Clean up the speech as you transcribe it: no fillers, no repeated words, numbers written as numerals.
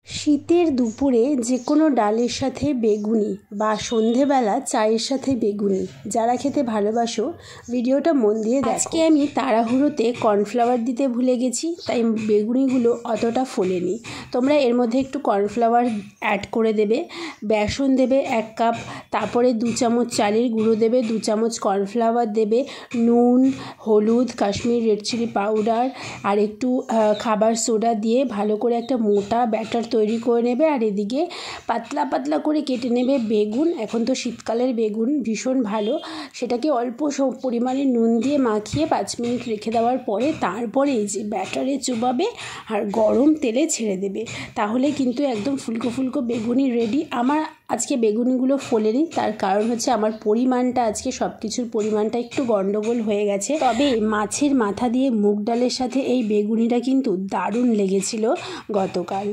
শীতের দুপুরে যে কোনো ডালের সাথে বেগুনি বা সন্ধেবেলা চায়ের সাথে বেগুনি যারা খেতে ভালোবাসো ভিডিওটা মন দিয়ে দেখো। আজকে আমি তাড়াহুড়োতে কর্নফ্লাওয়ার দিতে ভুলে গেছি, তাই বেগুনিগুলো অতটা ফোলেনি। তোমরা এর মধ্যে একটু কর্নফ্লাওয়ার অ্যাড করে দেবে, বেসন দেবে 1 কাপ, তারপরে 2 চামচ চালের গুঁড়ো দেবে, 2 চামচ কর্নফ্লাওয়ার দেবে, নুন, হলুদ, কাশ্মীর রেড চিলি পাউডার আর একটু খাবার সোডা দিয়ে ভালো করে একটা মোটা ব্যাটার তৈরি করে নেবে। আর এদিকে পাতলা পাতলা করে কেটে নেবে বেগুন। এখন তো শীতকালের বেগুন ভীষণ ভালো, সেটাকে অল্প পরিমাণে নুন দিয়ে মাখিয়ে 5 মিনিট রেখে দেওয়ার পরে তারপরে এই যে ব্যাটারে চুবাবে আর গরম তেলে ছেড়ে দেবে, তাহলে কিন্তু একদম ফুলকো ফুলকো বেগুনি রেডি। আমার আজকে বেগুনিগুলো ফোলেনি, তার কারণ হচ্ছে আমার পরিমাণটা আজকে সব কিছুর পরিমাণটা একটু গন্ডগোল হয়ে গেছে। তবে মাছের মাথা দিয়ে মুগ ডালের সাথে এই বেগুনিটা কিন্তু দারুণ লেগেছিল গতকাল।